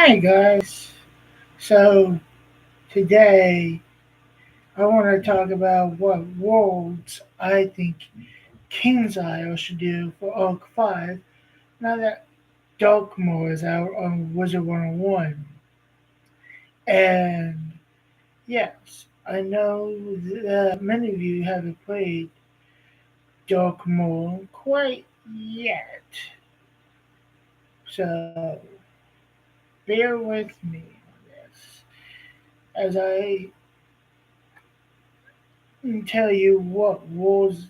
Hi guys. So today I want to talk about what worlds I think Kingsisle should do for Arc 5 now that Darkmoor is out on Wizard101. And yes, I know that many of you haven't played Darkmoor quite yet. So bear with me on this as I tell you what worlds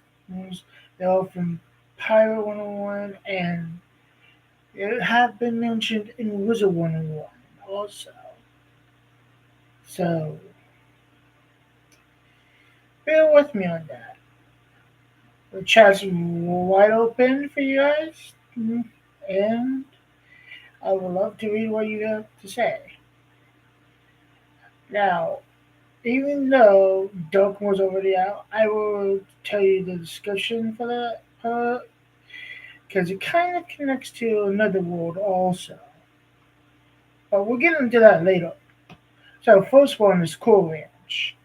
they are from Pirate 101 and it have been mentioned in Wizard 101 also. So bear with me on that. The chat's wide open for you guys, and I would love to read what you have to say. Now, even though Dark was already out, I will tell you the description for that because it kind of connects to another world also. But we'll get into that later. So first one is Cool Ranch.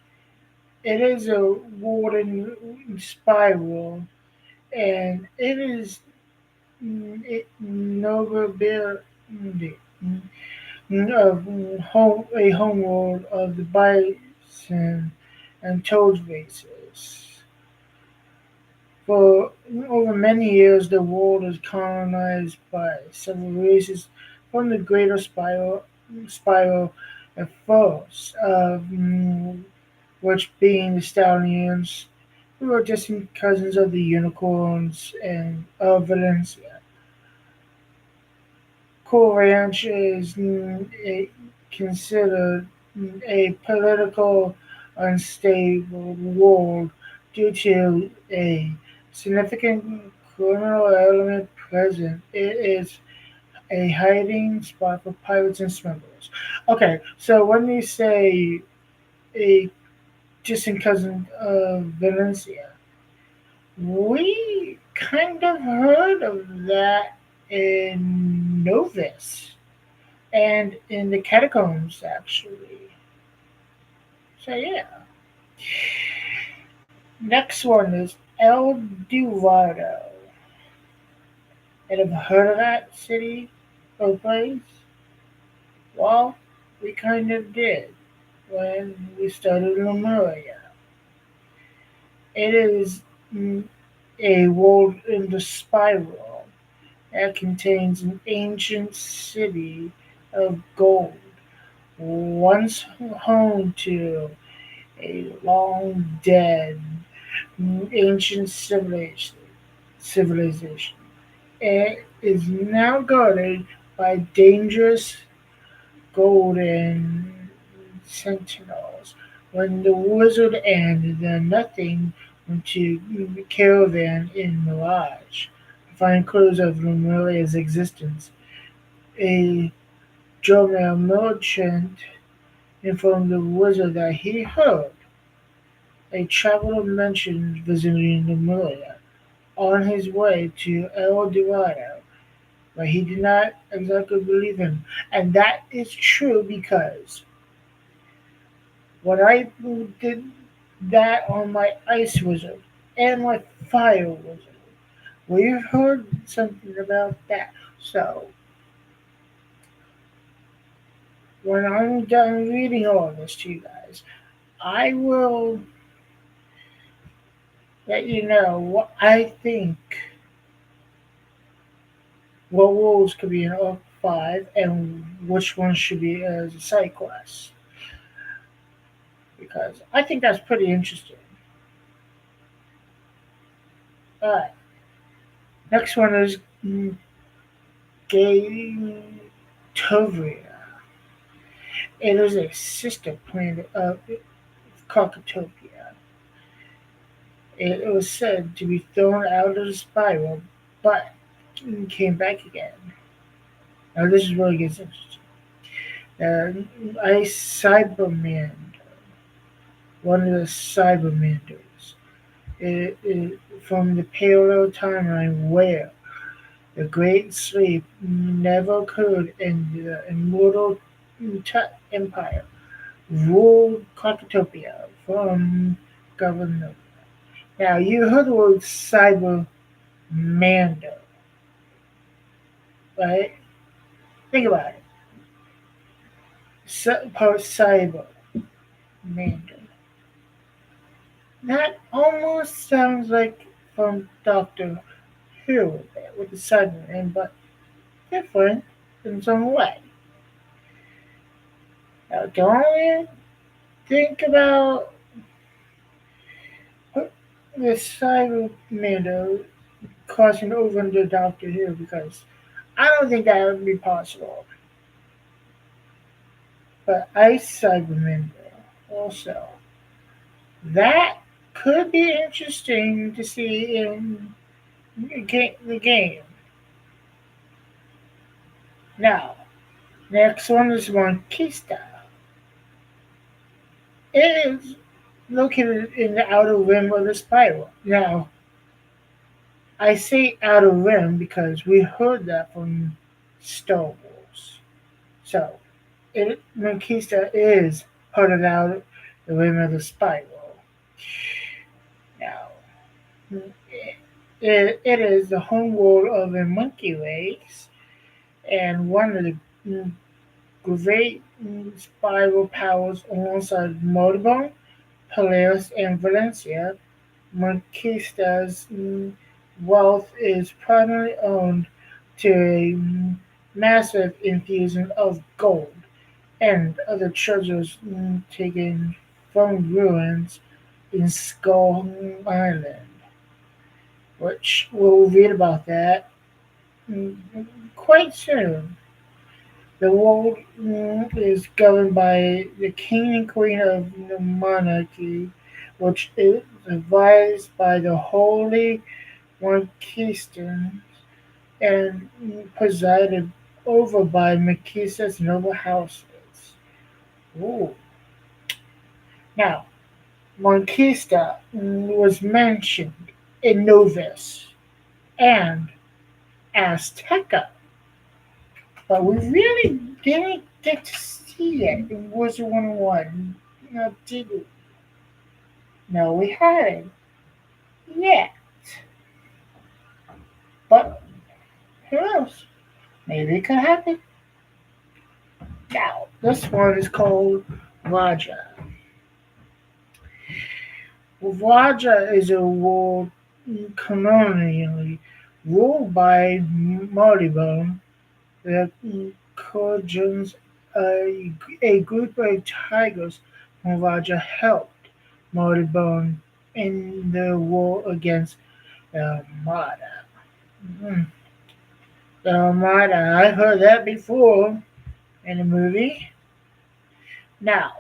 It is a wooden spiral, and it is Nova a homeworld of the bison and toad races. For over many years, the world is colonized by several races from the Greater Spiral at first, which being the stallions, who are distant cousins of the unicorns and of Valencia. Cool Ranch is considered a political unstable world due to a significant criminal element present. It is a hiding spot for pirates and smugglers. Okay, so when you say a distant cousin of Valencia, we kind of heard of that in Novus and in the catacombs, actually. So, yeah. Next one is El Dorado. And have heard of that city or place? Well, we kind of did when we started Lemuria. It is a world in the spiral that contains an ancient city of gold, once home to a long dead ancient civilization. It is now guarded by dangerous golden sentinels. When the wizard and the nothing went to caravan in Mirage to find clues of Lumelia's existence, a Jomel merchant informed the wizard that he heard a traveler mentioned visiting Lemuria on his way to El Dorado, but he did not exactly believe him. And that is true because when I did that on my Ice Wizard and my Fire Wizard, we heard something about that. So when I'm done reading all this to you guys, I will let you know what I think what roles could be in Arc 5 and which ones should be as a side quest. Because I think that's pretty interesting. Alright, next one is Gatovria. It is a sister planet of Cockatopia. It was said to be thrown out of the spiral, but came back again. Now this is where it gets interesting. Ice Cyberman, one of the Cybermanders, from the parallel timeline where The Great Sleep never occurred in the immortal Tut Empire. Ruled Cocktopia from Governor. Now, you heard the word Cybermando, right? Think about it. Part Cyber, Mando. That almost sounds like from Doctor Who there with the Cyberman, but different in some way. Now, don't we think about the Cybermando crossing over into Doctor Who because I don't think that would be possible. But Ice Cybermando also. That could be interesting to see in the game. Now, next one is Monquista. It is located in the outer rim of the spiral. Now, I say outer rim because we heard that from Star Wars. So, Monquista is part of the rim of the spiral. Now, it is the home world of the monkey race and one of the great spiral powers alongside Moribond, Polaris, and Valencia. Monquista's wealth is primarily owned to a massive infusion of gold and other treasures taken from ruins in Skull Island, which we'll read about that mm, quite soon. The world is governed by the king and queen of the monarchy, which is advised by the holy Conquistans and presided over by Maquisa's noble houses. Ooh. Now, Monquista was mentioned in Novus and Azteca, but we really didn't get to see it in Wizard101. No, did we? No, we hadn't yet. But who knows? Maybe it could happen. Now, this one is called Raja. Raja is a world colonially ruled by Moribond that conjuns a group of tigers from Raja helped Moribond in the war against the Armada. Mhm. The Armada, I heard that before in the movie. Now,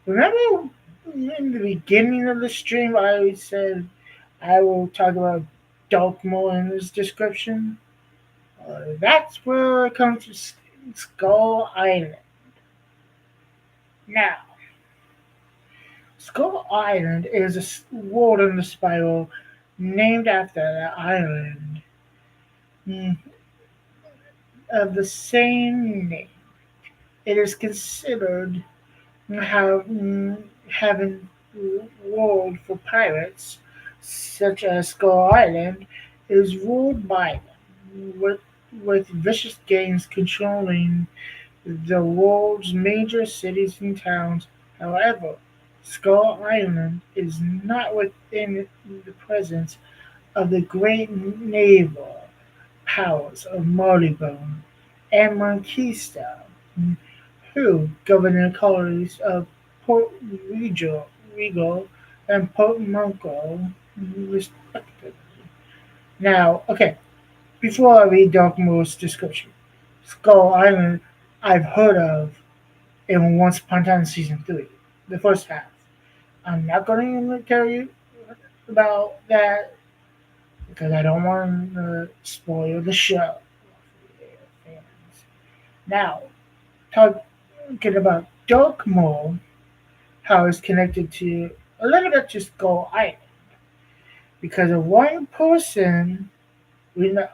remember in the beginning of the stream I said I will talk about Darkmoor in this description? That's where it comes to Skull Island. Now, Skull Island is a world in the spiral named after the island mm, of the same name. It is considered have, having world for pirates, such as Skull Island, is ruled by them, with vicious gangs controlling the world's major cities and towns. However, Skull Island is not within the presence of the great naval powers of Moribond and Monquista, who govern the colonies of Port Regal and Port Monco, respectively. Now, okay, before I read Darkmoor's description, Skull Island I've heard of in Once Upon a Time Season 3, the first half. I'm not going to tell you about that because I don't want to spoil the show. Now, talking about Darkmoor, how it's connected to a little bit to Skull Island because of one person we know.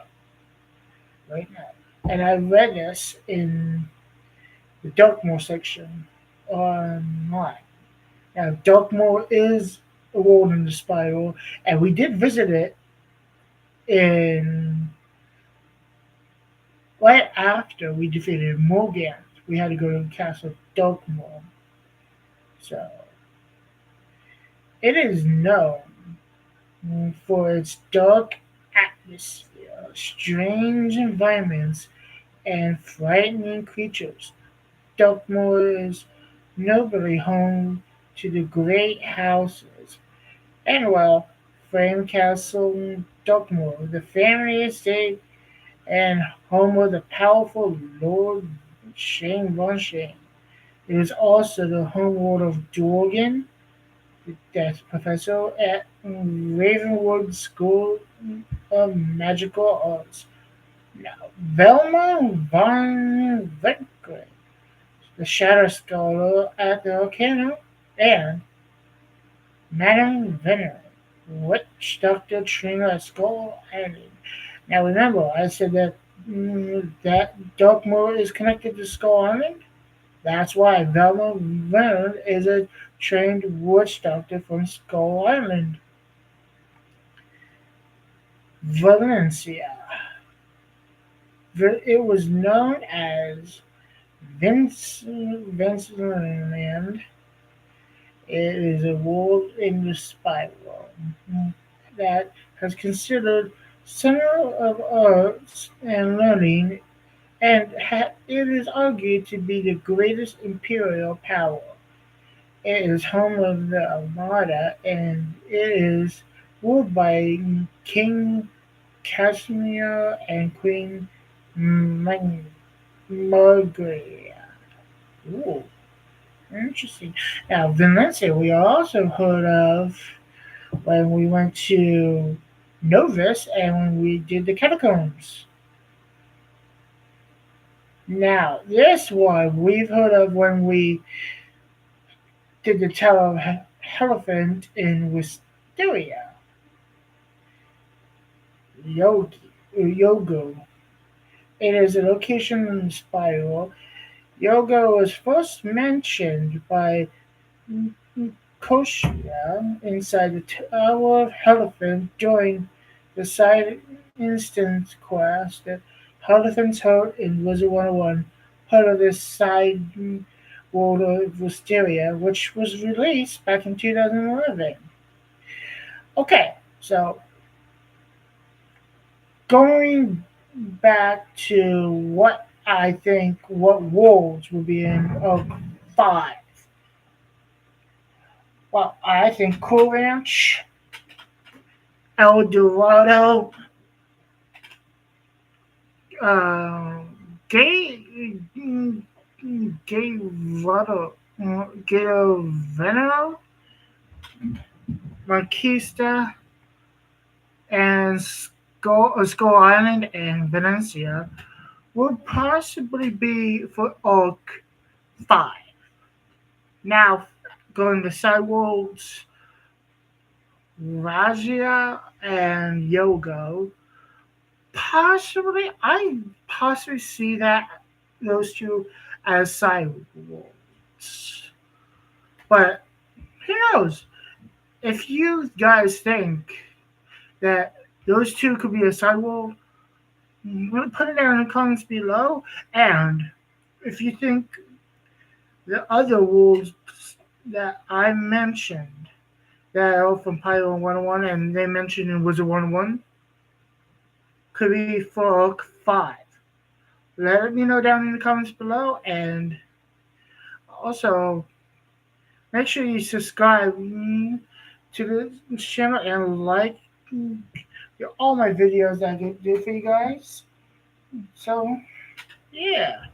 right now. And I read this in the Darkmoor section online. Now, Darkmoor is a world in the spiral, and we did visit it in right after we defeated Morgan. We had to go to the castle Darkmoor. So it is known for its dark atmosphere, strange environments, and frightening creatures. Darkmoor is notably home to the great houses Anwell, Frame Castle, Darkmoor, the family estate, and home of the powerful Lord Shane Von Shane. It is also the homeworld of Dorgan, the Death Professor at Ravenwood School of Magical Arts. Now, Velma von Venkre, the Shadow Scholar at the Arcana, and Madame Venom, Witch Doctor Trainer at Skull Island. Now remember, I said that that Darkmoor is connected to Skull Island. That's why Velma Venom is a trained witch doctor from Skull Island. Valencia. It was known as Vinceland. It is a world in the spiral that has considered center of arts and learning, and it is argued to be the greatest imperial power. It is home of the Armada, and it is ruled by King Casimir and Queen Margaret. Ooh, interesting. Now, Valencia, we also heard of when we went to Novus and when we did the catacombs. Now, this one we've heard of when we did the Tower of Elephant in Wisteria. Yogo. It is a location in the spiral. Yoga was first mentioned by Koshia inside the Tower of Elephant during the side instance quest that Elephant's Heart in Wizard101, part of this side world of Wisteria, which was released back in 2011. Okay, so going back to what I think what worlds will be in of 5. Well, I think Cool Ranch, El Dorado, uh, Gay, Gay Vado, Gay Venero, Marquista, and Skull Island and Valencia will possibly be for Arc 5. Now, going to Sideworlds, Rajia and Yogo, I possibly see that those two as Sideworlds. But who knows? If you guys think that those two could be a Sideworld, put it down in the comments below. And if you think the other wolves that I mentioned that are from Pyro 101 and they mentioned in Wizard 101 could be for Arc 5. Let me know down in the comments below, and also make sure you subscribe to the channel and like all my videos that I do for you guys. So, yeah.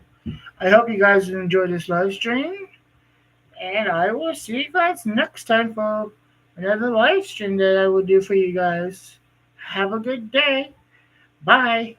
I hope you guys enjoyed this live stream, and I will see you guys next time for another live stream that I will do for you guys. Have a good day. Bye.